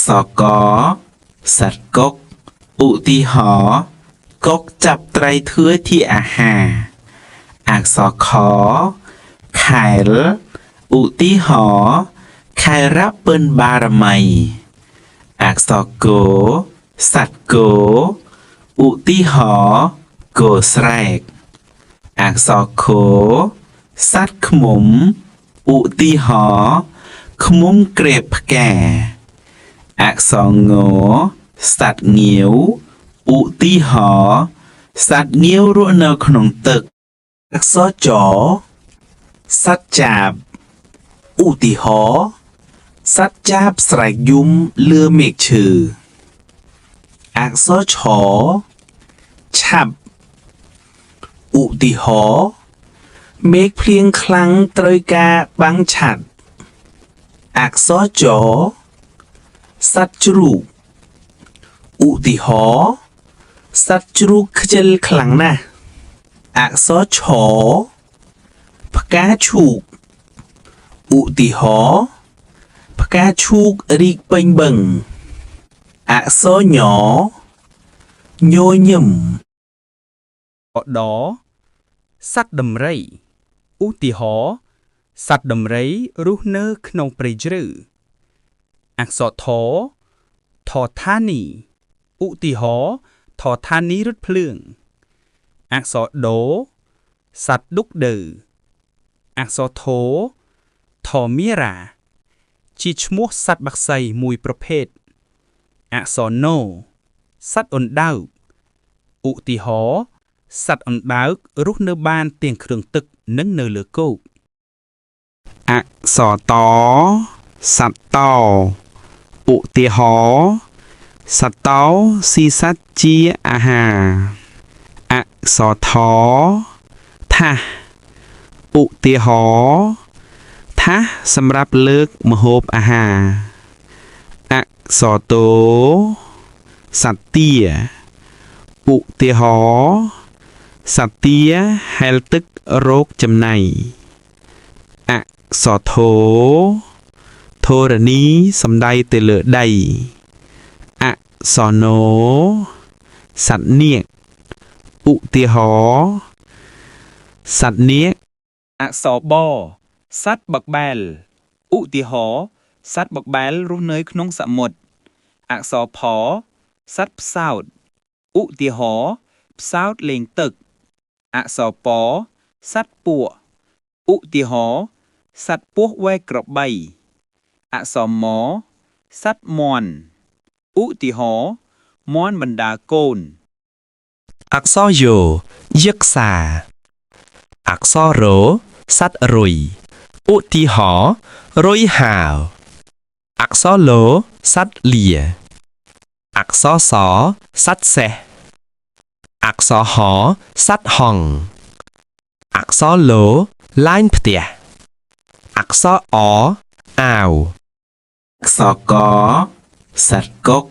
ษรกสัตว์กกอุติหอกกจับไตรเทือที่อาหารอักษรขอไข่ลอุติหอไข่รับเปิ้นบารมัยอักษรโกสัตว์โกอุติหอโกแสรกอักษรโคสัตว์ขมุมอุติหอขมุมเกรบแก่อักษรโงสัตว์เงียวอุติหอสัตว์เงียวรัวเนอขนมตึกอักษรจอสัตว์จับอุติหอสัตว์จับสายยุ้มเลือเมกชื่ออักษรชอฉับอุติหอเมฆเพลียงคลังเตยกาบังฉัดอักษรจอสัตว์จรุกอุติหอสัตว์จรุกขจลคลังนะอักษรชอพกาชูกอุติหอพกาชูกริกเป่งเบิงอักษรหยอโยยิมดอสัตว์ดำไรอุติหอสัตว์ดำไรรูเนอขนงปริจรืออักษรทอทอธานีอุติหอทอธานีรุดเพลืองอักษรโดสัตว์ดุกเดออักษรโททอมีราชีชมัวสัตว์บักไซมวยประเภทอักษรโนสัตว์อ่อนดาวอุติหอสัตว์อ่อนดาวรุเนอบานเตียงเครื่องตึกนึ่งเนอเลือโกอักษรตอสัตว์เต่าอุติหอสัตว์เต่าสีสัตว์จีอาหารอักษรทอทะอุติหอทะสำหรับเลือกมโหบอาหารอักษรโตสัตว์เตี้ยอุติหอสัตว์เตี้ยแฮลตึกโรคจำในอักษรโทโทรณีสำได้เตเลอใดอักษรโนสัตว์เนียกอุติหอสัตว์เนียกอักษรบอสัตว์บักแบลอุติหอสัตว์บักแบลรูเนยขนงสมุทรอักษรพอสัตว์พาวด์อุติหอพาวด์เลงตึกอักษรปอสัตว์ปัวอุติหอสัตว์ปัวไว้กระบใบอักษรหมอสัตว์มอนอุติหอมอนบรรดาโกนอักษรโยยึกษาอักษรโรสัตว์รุยอุติหอรุยหาวอักษรโลสัตว์เลียอักษรสอสัตว์เสอักษรหอสัตว์ห้องอักษรโลลายเปียอักษรออ่าวอักษรกสัตว์กก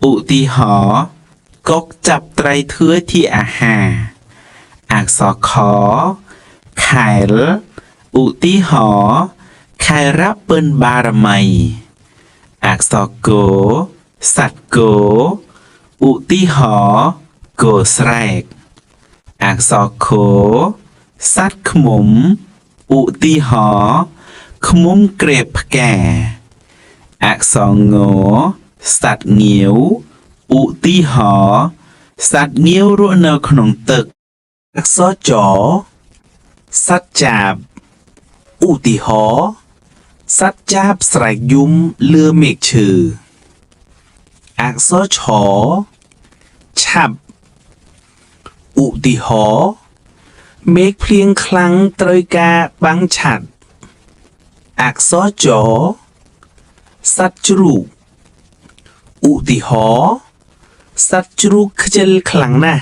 อุติหอกกจับไตรเทือที่อาหารอักษรขอไข่ลอุติหอไข่รับเปิ้นบารมัยอักษรโกสัตว์โกอุติหอโกแสรกอักษรโคสัตว์ขมุมอุติหอขมุมเกรบแก่อักษรโงสัตว์เงียวอุติหอสัตว์เงียวรัวเนอขนมตึกอักษรจอสัตว์จับอุติหอสัตว์จับสายยุ้มเลือเมกชื่ออักษรชอฉับอุติหอเมฆเพลียงคลังเตยกาบังฉัดอักษรจอสัตว์จรุกอุติหอสัตว์จรุกขจลคลังนะ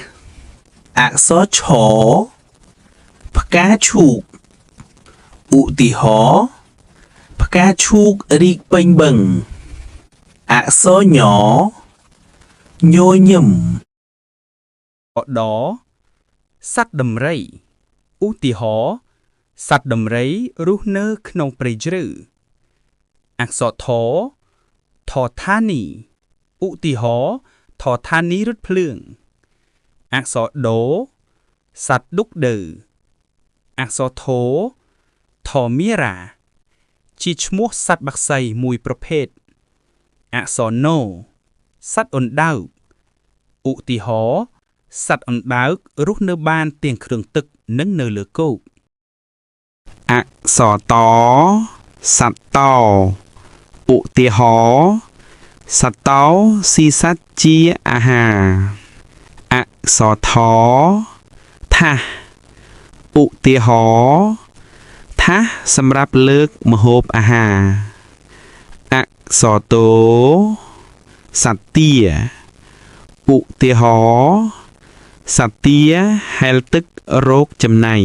อักษรชอพกาชูกอุติหอพกาชูกริกเป่งเบิงอักษรหยอโยยิมดอสัตว์ดำไรอุติหอสัตว์ดำไรรูเนอขนงปริจรืออักษรทอ ថធានីឧទាហរណ៍ថធានីរថភ្លើងអក្សរដូសត្វឌុកដឺអក្សរធោថមីរ៉ាជាឈ្មោះសត្វបក្សីមួយប្រភេទអក្សរណូសត្វអណ្ដើកឧទាហរណ៍សត្វអណ្ដើករស់នៅបានទាំងគ្រឿងទឹកនិងនៅលើគោក អក្សរតសត្វតោឧទាហរណ៍សត្វតោស៊ីសត្វជាអាហារអក្សរថថាសឧទាហរណ៍ថាសសម្រាប់លើកម្ហូបអាហារអក្សរតោសត្វទាឧទាហរណ៍សត្វទាហែលទឹករោគចំណៃ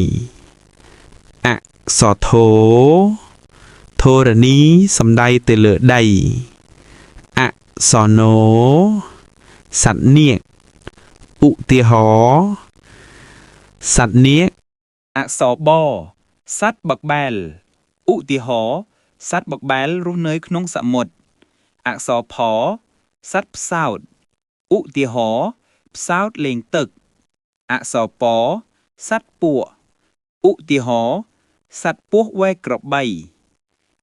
អក្សរធោធរណីសំដៅទៅលើដីអក្សរណូសត្វនាគឧទាហរណ៍សត្វនាគ អក្សរបសត្វបកបែលឧទាហរណ៍សត្វបកបែលរស់នៅក្នុងសមុទ្រអក្សរផសត្វផ្សោតឧទាហរណ៍ផ្សោតលេងទឹកអក្សរពសត្វពស់ឧទាហរណ៍សត្វពស់វែកក្របី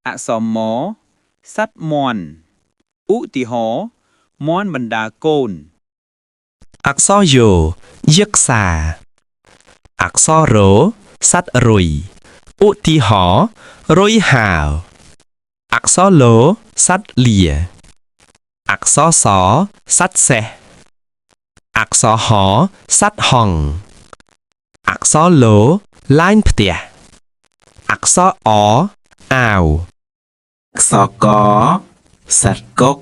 អក្សរមសត្វមាន់ឧទាហរណ៍មាន់បណ្ដាកូន អក្សរយោយឹក្សាអក្សររសត្វរុយឧទាហរណ៍រុយហាវអក្សរលោសត្វលាអក្សរសសត្វសេះអក្សរហសត្វហង្សអក្សរលោឡាញផ្ទះអក្សរអអាវ អក្សរកសត្វកុក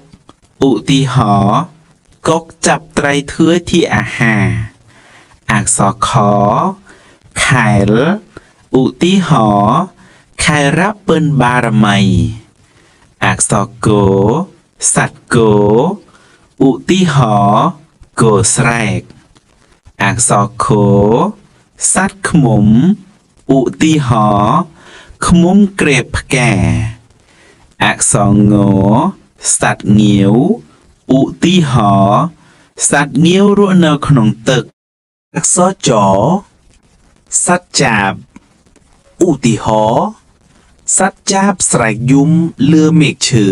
ឧទាហរណ៍កុកចាប់ត្រីធ្វើជាអាហារអក្សរខខែលឧទាហរណ៍ខែរៈពិនបារមីអក្សរគោសត្វគោឧទាហរណ៍គោស្រែកអក្សរខសត្វឃ្មុំឧទាហរណ៍ឃ្មុំក្រេបផ្កាអក្សរងសត្វងាវឧទាហរណ៍សត្វងាវរស់នៅក្នុងទឹកអក្សរចសត្វចាបឧទាហរណ៍សត្វចាបស្រែកយំលើមេឃឈើ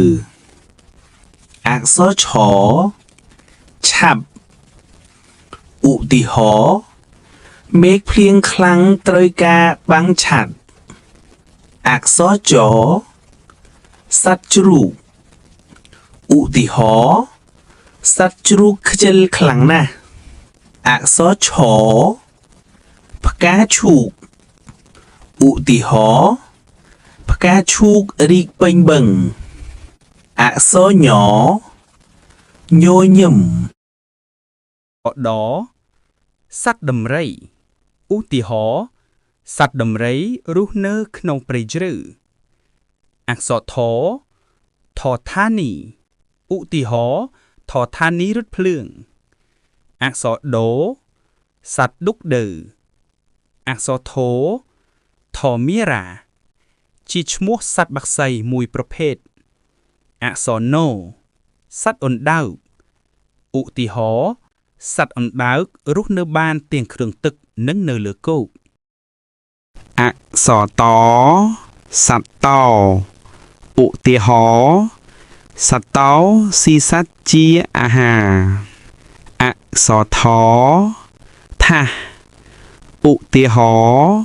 អក្សរឆឆាប់ឧទាហរណ៍មេឃភ្លៀងខ្លាំងត្រូវការបាំងឆាត់អក្សរចសត្វជ្រូកឧទាហរណ៍សត្វជ្រូកខ្ជិលខ្លាំងណាស់អក្សរឆផ្កាឈូកឧទាហរណ៍ផ្កាឈូករីកពេញបឹងអក្សរញញញឹម ដសត្វដំរីឧទាហរណ៍សត្វដំរីរស់នៅក្នុងព្រៃជ្រៅអក្សរថធានីឧទាហរណ៍ថធានីរថភ្លើងអក្សរដូសត្វឌុកដឺអក្សរធោថមីរ៉ាជាឈ្មោះសត្វបក្សីមួយប្រភេទអក្សរណូសត្វអណ្ដើកឧទាហរណ៍សត្វអណ្ដើករស់នៅបានទាំងគ្រឿងទឹកនិងនៅលើគោក អក្សរតសត្វតោឧទាហរណ៍សត្វតោស៊ីសត្វជាអាហារអក្សរថថាសឧទាហរណ៍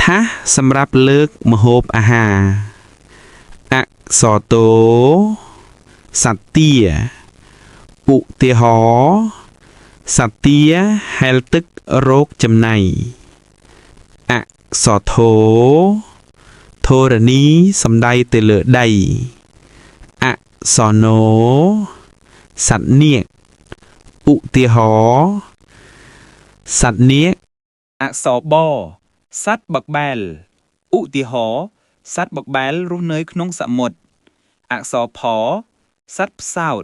ថាសសម្រាប់លើកម្ហូបអាហារអក្សរតោសត្វទាឧទាហរណ៍សត្វទាហែលទឹករោគចំណៃអក្សរធោធរណីសំដៅទៅលើដីអក្សរណូសត្វនាគឧទាហរណ៍សត្វនាគ អក្សរបសត្វបកបែលឧទាហរណ៍សត្វបកបែលរស់នៅក្នុងសមុទ្រអក្សរផសត្វផ្សោត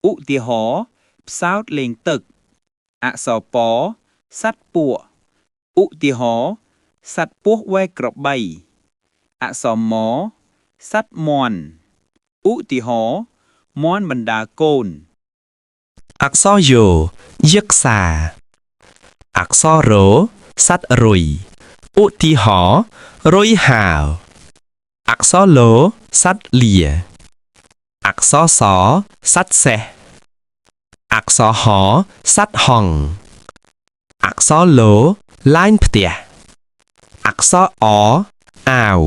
ឧទាហរណ៍ផ្សោតលេងទឹកអក្សរពសត្វពស់ឧទាហរណ៍សត្វពស់វែកក្របីអក្សរមសត្វមាន់ឧទាហរណ៍ មន់បណ្ដាកូន អក្សរយោយឹក្សាអក្សររសត្វរុយឧទាហរណ៍រុយហាវអក្សរលសត្វលាអក្សរសសត្វសេះអក្សរហសត្វហង្សអក្សរលឡាញផ្ទះអក្សរអអាវ